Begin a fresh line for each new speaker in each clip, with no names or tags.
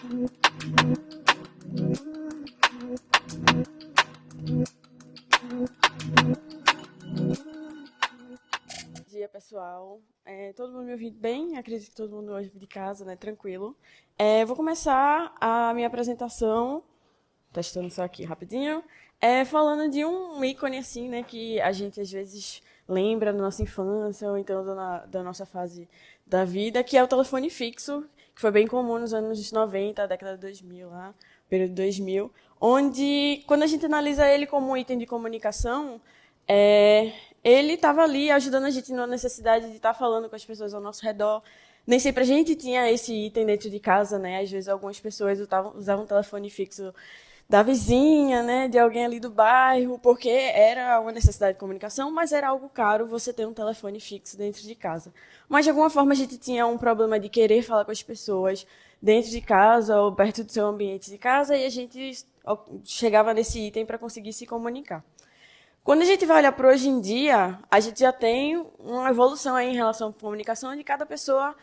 Bom dia, pessoal. Todo mundo me ouvindo bem? Acredito que todo mundo hoje de casa, né? Tranquilo. Vou começar a minha apresentação, testando só aqui rapidinho, falando de um ícone, assim, né? Que a gente, às vezes, lembra da nossa infância ou então da nossa fase da vida, que é o telefone fixo, que foi bem comum nos anos 90, década de 2000, lá, período 2000, onde, quando a gente analisa ele como um item de comunicação, é, ele estava ali ajudando a gente na necessidade de estar falando com as pessoas ao nosso redor. Nem sempre a gente tinha esse item dentro de casa, né? Às vezes algumas pessoas usavam um telefone fixo da vizinha, né, de alguém ali do bairro, porque era uma necessidade de comunicação, mas era algo caro você ter um telefone fixo dentro de casa. Mas de alguma forma a gente tinha um problema de querer falar com as pessoas dentro de casa ou perto do seu ambiente de casa e a gente chegava nesse item para conseguir se comunicar. Quando a gente vai olhar para hoje em dia, a gente já tem uma evolução aí em relação à comunicação, onde cada pessoa,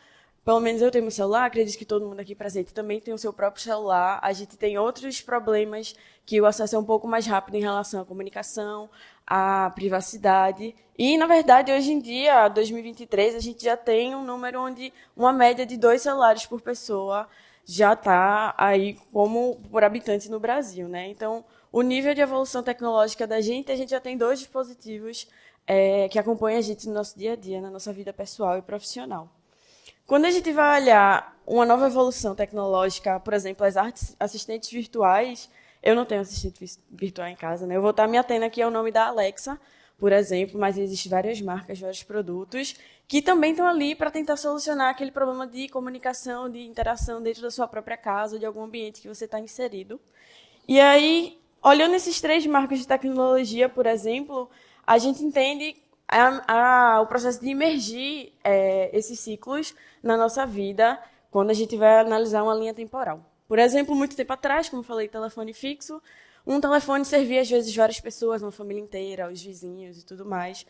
pelo menos eu tenho meu celular, acredito que todo mundo aqui presente também tem o seu próprio celular. A gente tem outros problemas que o acesso é um pouco mais rápido em relação à comunicação, à privacidade. E, na verdade, hoje em dia, 2023, a gente já tem um número onde uma média de 2 celulares por pessoa já está aí como por habitante no Brasil, né? Então, o nível de evolução tecnológica da gente, a gente já tem 2 dispositivos que acompanham a gente no nosso dia a dia, na nossa vida pessoal e profissional. Quando a gente vai olhar uma nova evolução tecnológica, por exemplo, as assistentes virtuais, eu não tenho assistente virtual em casa, né? Eu vou estar me atendo aqui ao nome da Alexa, por exemplo, mas existem várias marcas, vários produtos que também estão ali para tentar solucionar aquele problema de comunicação, de interação dentro da sua própria casa, de algum ambiente que você está inserido. E aí, olhando esses 3 marcos de tecnologia, por exemplo, a gente entende o processo de imergir esses ciclos na nossa vida quando a gente vai analisar uma linha temporal. Por exemplo, muito tempo atrás, como eu falei, telefone fixo, um telefone servia às vezes várias pessoas, uma família inteira, os vizinhos e tudo mais.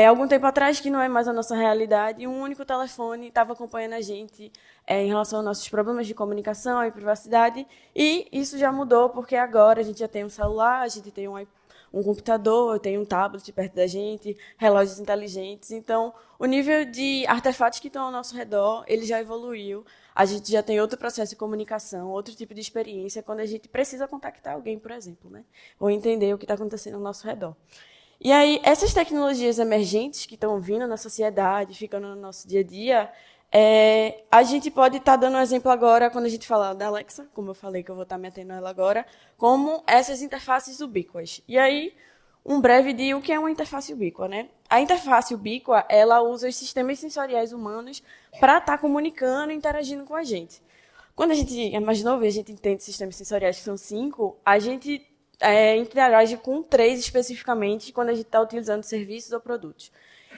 Algum tempo atrás, que não é mais a nossa realidade, um único telefone estava acompanhando a gente em relação aos nossos problemas de comunicação e privacidade, e isso já mudou, porque agora a gente já tem um celular, a gente tem um computador, tem um tablet perto da gente, relógios inteligentes. Então, o nível de artefatos que estão ao nosso redor, ele já evoluiu. A gente já tem outro processo de comunicação, outro tipo de experiência, quando a gente precisa contactar alguém, por exemplo, né? Ou entender o que está acontecendo ao nosso redor. E aí, essas tecnologias emergentes que estão vindo na sociedade, ficando no nosso dia a dia, a gente pode estar dando um exemplo agora, quando a gente fala da Alexa, como eu falei que eu vou estar me atendo a ela agora, como essas interfaces ubíquas. E aí, um breve de o que é uma interface ubíqua, né? A interface ubíqua, ela usa os sistemas sensoriais humanos para estar comunicando e interagindo com a gente. Quando a gente é mais novo e a gente entende sistemas sensoriais que são 5, a gente interage com 3 especificamente quando a gente está utilizando serviços ou produtos.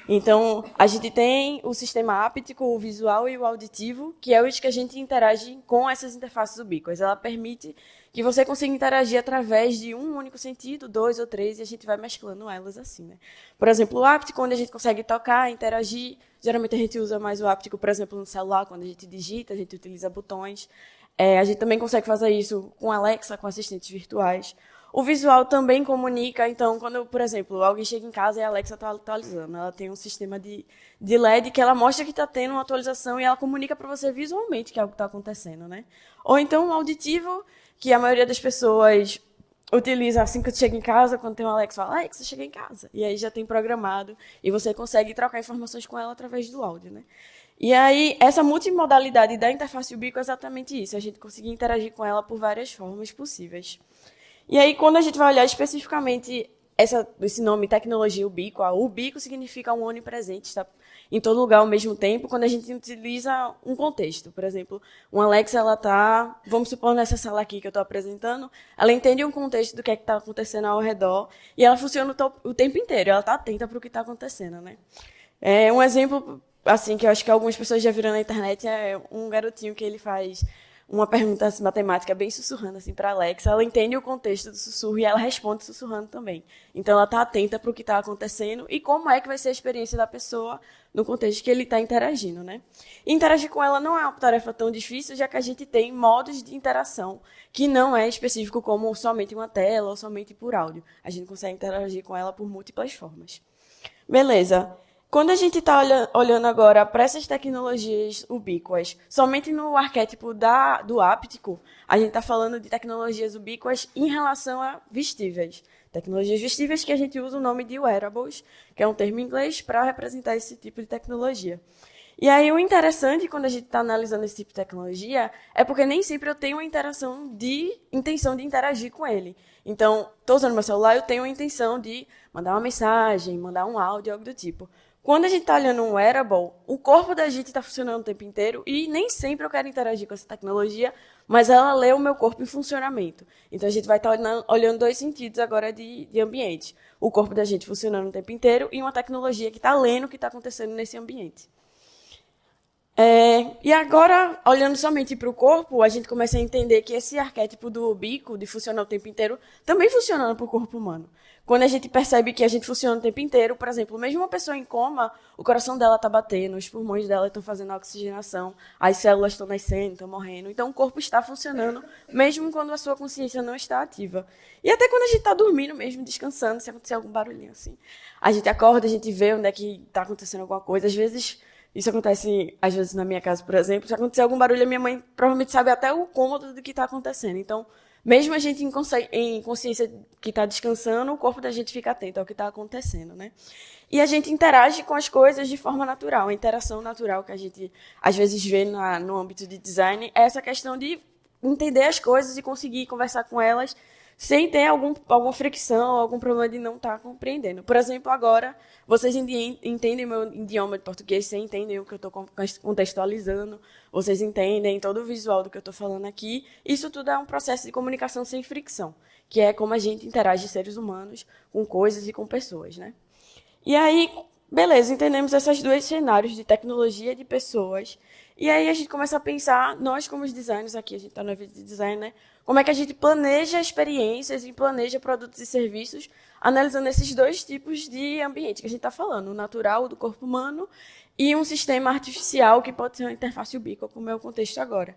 Então, a gente tem o sistema áptico, o visual e o auditivo, que é os que a gente interage com essas interfaces ubíquas. Ela permite que você consiga interagir através de um único sentido, 2 ou 3, e a gente vai mesclando elas assim, né? Por exemplo, o áptico, onde a gente consegue tocar, interagir. Geralmente a gente usa mais o áptico, por exemplo, no celular, quando a gente digita, a gente utiliza botões. A gente também consegue fazer isso com Alexa, com assistentes virtuais. O visual também comunica, então, quando, por exemplo, alguém chega em casa e a Alexa está atualizando, ela tem um sistema de LED que ela mostra que está tendo uma atualização e ela comunica para você visualmente que algo está acontecendo, né? Ou então um auditivo, que a maioria das pessoas utiliza assim que chega em casa, quando tem um Alexa, fala, Alexa, chega em casa. E aí já tem programado e você consegue trocar informações com ela através do áudio, né? E aí, essa multimodalidade da interface ubíqua é exatamente isso, a gente conseguir interagir com ela por várias formas possíveis. E aí, quando a gente vai olhar especificamente esse nome, tecnologia ubíqua, o ubíquo significa um onipresente, está em todo lugar ao mesmo tempo, quando a gente utiliza um contexto. Por exemplo, uma Alexa, ela está, vamos supor, nessa sala aqui que eu estou apresentando, ela entende um contexto do que é que está acontecendo ao redor e ela funciona o tempo inteiro, ela está atenta para o que está acontecendo, né? Um exemplo, assim, que eu acho que algumas pessoas já viram na internet é um garotinho que ele faz uma pergunta assim, matemática bem sussurrando assim, para a Alexa, ela entende o contexto do sussurro e ela responde sussurrando também. Então, ela está atenta para o que está acontecendo e como é que vai ser a experiência da pessoa no contexto que ele está interagindo, né? E interagir com ela não é uma tarefa tão difícil, já que a gente tem modos de interação que não é específico como somente uma tela ou somente por áudio. A gente consegue interagir com ela por múltiplas formas. Beleza. Quando a gente está olhando agora para essas tecnologias ubíquas, somente no arquétipo do áptico, a gente está falando de tecnologias ubíquas em relação a vestíveis. Tecnologias vestíveis que a gente usa o nome de wearables, que é um termo em inglês para representar esse tipo de tecnologia. E aí o interessante quando a gente está analisando esse tipo de tecnologia é porque nem sempre eu tenho uma intenção de interagir com ele. Então, estou usando meu celular, eu tenho a intenção de mandar uma mensagem, mandar um áudio, algo do tipo. Quando a gente está olhando um wearable, o corpo da gente está funcionando o tempo inteiro e nem sempre eu quero interagir com essa tecnologia, mas ela lê o meu corpo em funcionamento. Então, a gente vai estar olhando dois sentidos agora de ambiente. O corpo da gente funcionando o tempo inteiro e uma tecnologia que está lendo o que está acontecendo nesse ambiente. E agora, olhando somente para o corpo, a gente começa a entender que esse arquétipo do bico, de funcionar o tempo inteiro, também funciona para o corpo humano. Quando a gente percebe que a gente funciona o tempo inteiro, por exemplo, mesmo uma pessoa em coma, o coração dela está batendo, os pulmões dela estão fazendo a oxigenação, as células estão nascendo, estão morrendo. Então, o corpo está funcionando, mesmo quando a sua consciência não está ativa. E até quando a gente está dormindo mesmo, descansando, se acontecer algum barulhinho assim. A gente acorda, a gente vê onde é que está acontecendo alguma coisa. Às vezes... Isso acontece, às vezes, na minha casa, por exemplo. Se acontecer algum barulho, a minha mãe provavelmente sabe até o cômodo do que está acontecendo. Então, mesmo a gente em consciência que está descansando, o corpo da gente fica atento ao que está acontecendo, né? E a gente interage com as coisas de forma natural. A interação natural que a gente, às vezes, vê no âmbito de design é essa questão de entender as coisas e conseguir conversar com elas sem ter alguma fricção, algum problema de não estar compreendendo. Por exemplo, agora, vocês entendem meu idioma de português, vocês entendem o que eu estou contextualizando, vocês entendem todo o visual do que eu estou falando aqui. Isso tudo é um processo de comunicação sem fricção, que é como a gente interage seres humanos com coisas e com pessoas, né? E aí, beleza, entendemos esses dois cenários de tecnologia e de pessoas. E aí a gente começa a pensar, nós como os designers aqui, a gente está no evento de design, né? Como é que a gente planeja experiências e planeja produtos e serviços, analisando esses dois tipos de ambiente que a gente está falando, o natural do corpo humano e um sistema artificial que pode ser uma interface ubíqua, como é o contexto agora.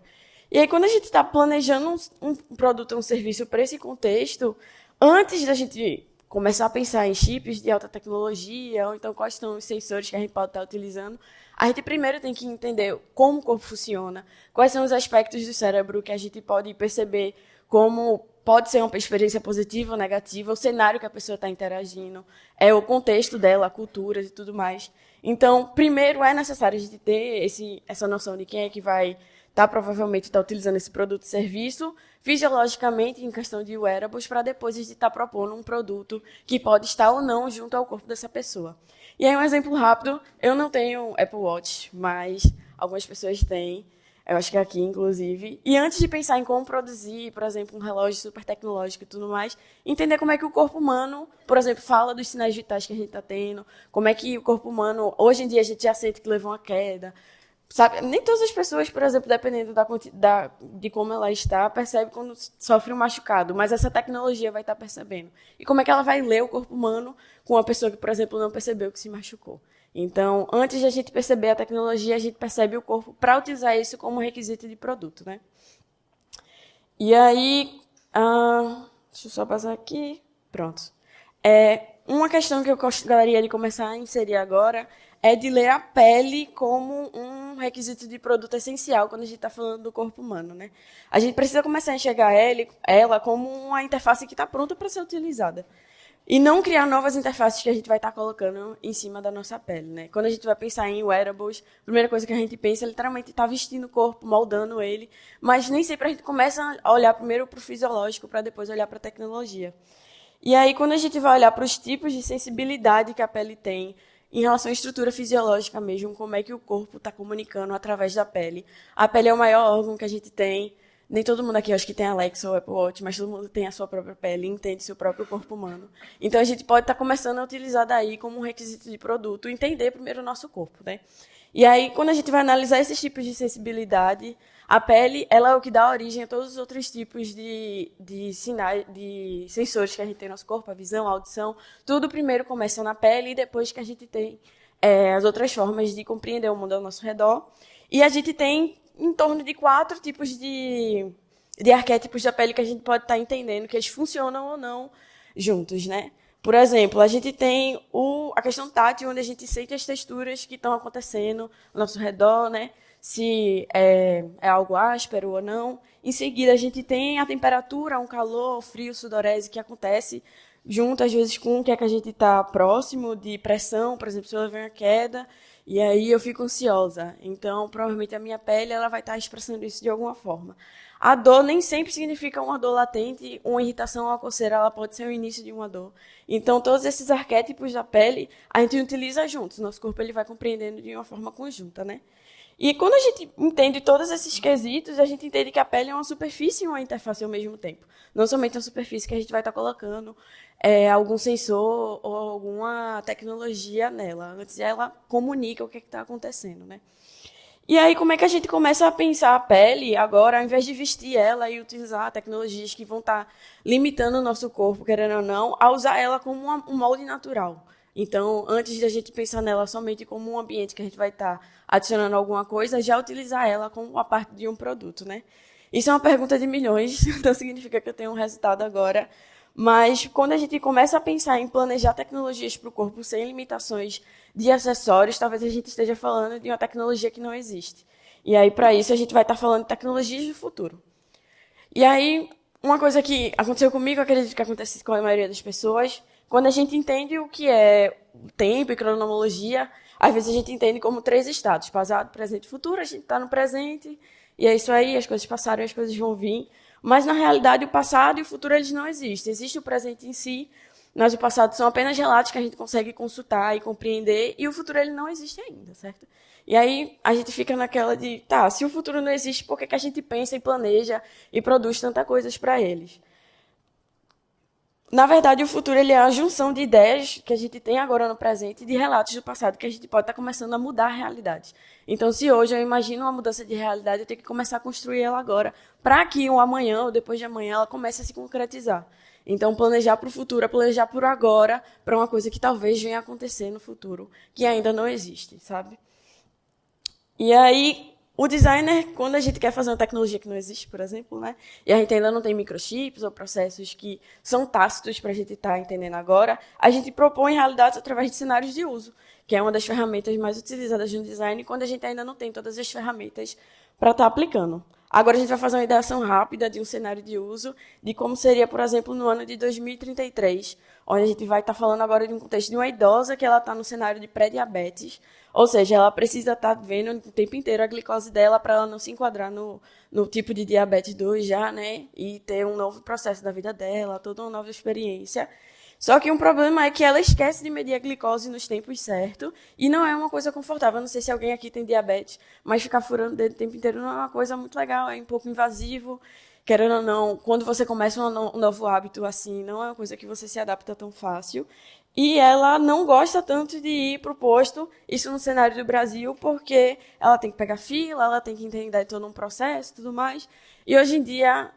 E aí, quando a gente está planejando um produto ou um serviço para esse contexto, antes da gente começar a pensar em chips de alta tecnologia, ou então quais são os sensores que a gente pode estar utilizando, a gente primeiro tem que entender como o corpo funciona, quais são os aspectos do cérebro que a gente pode perceber como pode ser uma experiência positiva ou negativa, o cenário que a pessoa está interagindo, o contexto dela, a cultura e tudo mais. Então, primeiro é necessário a gente ter essa noção de quem é que vai provavelmente estar utilizando esse produto e serviço, fisiologicamente, em questão de wearables, para depois a gente estar propondo um produto que pode estar ou não junto ao corpo dessa pessoa. E aí, um exemplo rápido, eu não tenho Apple Watch, mas algumas pessoas têm, eu acho que aqui, inclusive. E antes de pensar em como produzir, por exemplo, um relógio super tecnológico e tudo mais, entender como é que o corpo humano, por exemplo, fala dos sinais vitais que a gente está tendo, como é que o corpo humano, hoje em dia, a gente já sente que levou uma queda. Sabe? Nem todas as pessoas, por exemplo, dependendo de como ela está, percebe quando sofre um machucado, mas essa tecnologia vai estar percebendo. E como é que ela vai ler o corpo humano com uma pessoa que, por exemplo, não percebeu que se machucou? Então, antes de a gente perceber a tecnologia, a gente percebe o corpo para utilizar isso como requisito de produto, né? E aí, deixa eu só passar aqui. Pronto. Uma questão que eu gostaria de começar a inserir agora é de ler a pele como um requisito de produto essencial quando a gente está falando do corpo humano, né? A gente precisa começar a enxergar ela como uma interface que está pronta para ser utilizada. E não criar novas interfaces que a gente vai estar colocando em cima da nossa pele, né? Quando a gente vai pensar em wearables, a primeira coisa que a gente pensa é literalmente estar vestindo o corpo, moldando ele, mas nem sempre a gente começa a olhar primeiro para o fisiológico para depois olhar para a tecnologia. E aí, quando a gente vai olhar para os tipos de sensibilidade que a pele tem em relação à estrutura fisiológica mesmo, como é que o corpo está comunicando através da pele. A pele é o maior órgão que a gente tem. Nem todo mundo aqui, acho que tem Alexa ou Apple Watch, mas todo mundo tem a sua própria pele, entende seu próprio corpo humano. Então, a gente pode estar começando a utilizar daí como um requisito de produto, entender primeiro o nosso corpo, né? E aí, quando a gente vai analisar esses tipos de sensibilidade, A pele, ela é o que dá origem a todos os outros tipos de sinais, de sensores que a gente tem no nosso corpo, a visão, a audição. Tudo primeiro começa na pele e depois que a gente tem as outras formas de compreender o mundo ao nosso redor. E a gente tem em torno de 4 tipos de arquétipos da pele que a gente pode estar entendendo que eles funcionam ou não juntos, né? Por exemplo, a gente tem a questão tátil, onde a gente sente as texturas que estão acontecendo ao nosso redor, né? Se é algo áspero ou não. Em seguida, a gente tem a temperatura, um calor, frio, sudorese que acontece junto, às vezes, com o que é que a gente está próximo de pressão. Por exemplo, se eu levar uma queda, e aí eu fico ansiosa. Então, provavelmente, a minha pele ela vai estar expressando isso de alguma forma. A dor nem sempre significa uma dor latente, uma irritação ou uma coceira, ela pode ser o início de uma dor. Então, todos esses arquétipos da pele, a gente utiliza juntos. Nosso corpo ele vai compreendendo de uma forma conjunta, né? E quando a gente entende todos esses quesitos, a gente entende que a pele é uma superfície e uma interface ao mesmo tempo. Não somente uma superfície que a gente vai estar colocando algum sensor ou alguma tecnologia nela. Antes ela comunica o que está acontecendo, né? E aí, como é que a gente começa a pensar a pele agora, ao invés de vestir ela e utilizar tecnologias que vão estar limitando o nosso corpo, querendo ou não, a usar ela como um molde natural. Então, antes de a gente pensar nela somente como um ambiente que a gente vai estar adicionando alguma coisa, já utilizar ela como uma parte de um produto, né? Isso é uma pergunta de milhões, então significa que eu tenho um resultado agora. Mas quando a gente começa a pensar em planejar tecnologias para o corpo sem limitações de acessórios, talvez a gente esteja falando de uma tecnologia que não existe. E aí, para isso, a gente vai estar falando de tecnologias do futuro. E aí, uma coisa que aconteceu comigo, acredito que acontece com a maioria das pessoas, quando a gente entende o que é tempo e cronologia, às vezes a gente entende como 3 estados, passado, presente e futuro, a gente está no presente, e é isso aí, as coisas passaram e as coisas vão vir. Mas, na realidade, o passado e o futuro eles não existem. Existe o presente em si, mas o passado são apenas relatos que a gente consegue consultar e compreender, e o futuro ele não existe ainda, certo? E aí a gente fica naquela de, tá, se o futuro não existe, por que que a gente pensa e planeja e produz tantas coisas para eles? Na verdade, o futuro ele é a junção de ideias que a gente tem agora no presente e de relatos do passado que a gente pode estar começando a mudar a realidade. Então, se hoje eu imagino uma mudança de realidade, eu tenho que começar a construir ela agora, para que um amanhã ou depois de amanhã ela comece a se concretizar. Então, planejar para o futuro é planejar por agora para uma coisa que talvez venha a acontecer no futuro, que ainda não existe, sabe? E aí, o designer, quando a gente quer fazer uma tecnologia que não existe, por exemplo, né? E a gente ainda não tem microchips ou processos que são tácitos para a gente estar entendendo agora, a gente propõe realidades através de cenários de uso, que é uma das ferramentas mais utilizadas no design quando a gente ainda não tem todas as ferramentas para estar aplicando. Agora a gente vai fazer uma ideação rápida de um cenário de uso, de como seria, por exemplo, no ano de 2033, onde a gente vai estar falando agora de um contexto de uma idosa que ela está no cenário de pré-diabetes, ou seja, ela precisa estar vendo o tempo inteiro a glicose dela para ela não se enquadrar no tipo de diabetes 2 já, né? E ter um novo processo da vida dela, toda uma nova experiência. Só que um problema é que ela esquece de medir a glicose nos tempos certos e não é uma coisa confortável. Eu não sei se alguém aqui tem diabetes, mas ficar furando o dedo o tempo inteiro não é uma coisa muito legal, é um pouco invasivo. Querendo ou não, quando você começa um novo hábito assim, não é uma coisa que você se adapta tão fácil. E ela não gosta tanto de ir para o posto, isso no cenário do Brasil, porque ela tem que pegar fila, ela tem que entender todo um processo e tudo mais. E hoje em dia,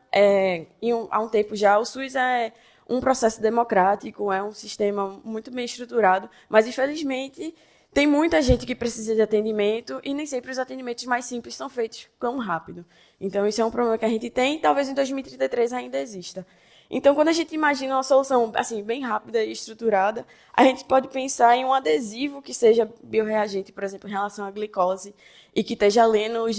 há um tempo já, o SUS é um processo democrático, é um sistema muito bem estruturado, mas infelizmente tem muita gente que precisa de atendimento e nem sempre os atendimentos mais simples são feitos tão rápido. Então, isso é um problema que a gente tem e talvez em 2033 ainda exista. Então, quando a gente imagina uma solução assim bem rápida e estruturada, a gente pode pensar em um adesivo que seja biorreagente, por exemplo, em relação à glicose, e que esteja lendo os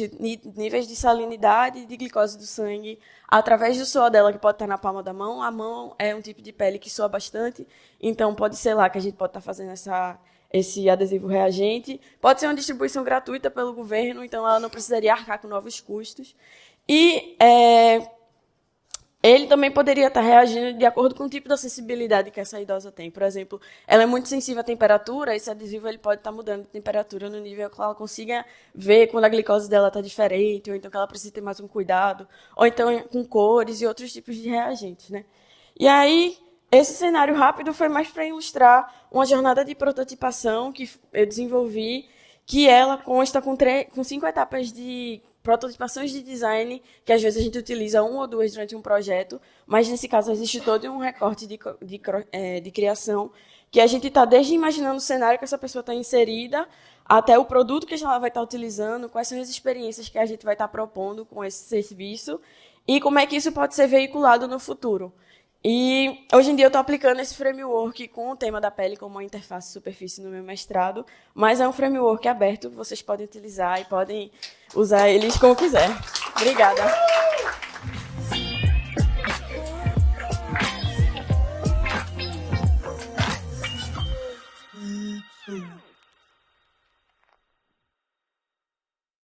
níveis de salinidade e de glicose do sangue através do suor dela, que pode estar na palma da mão. A mão é um tipo de pele que soa bastante, então pode ser lá que a gente pode estar fazendo esse adesivo reagente. Pode ser uma distribuição gratuita pelo governo, então ela não precisaria arcar com novos custos. E ele também poderia estar reagindo de acordo com o tipo de sensibilidade que essa idosa tem. Por exemplo, ela é muito sensível à temperatura, esse adesivo ele pode estar mudando de temperatura no nível que ela consiga ver quando a glicose dela está diferente, ou então que ela precisa ter mais um cuidado, ou então com cores e outros tipos de reagentes, né? E aí, esse cenário rápido foi mais para ilustrar uma jornada de prototipação que eu desenvolvi, que ela consta com 5 etapas de prototipações de design que às vezes a gente utiliza uma ou duas durante um projeto, mas nesse caso existe todo um recorte de criação que a gente está desde imaginando o cenário que essa pessoa está inserida até o produto que ela vai estar utilizando, quais são as experiências que a gente vai estar propondo com esse serviço e como é que isso pode ser veiculado no futuro. E hoje em dia eu estou aplicando esse framework com o tema da pele como uma interface superfície no meu mestrado, mas é um framework aberto que vocês podem utilizar e podem usar eles como quiser. Obrigada.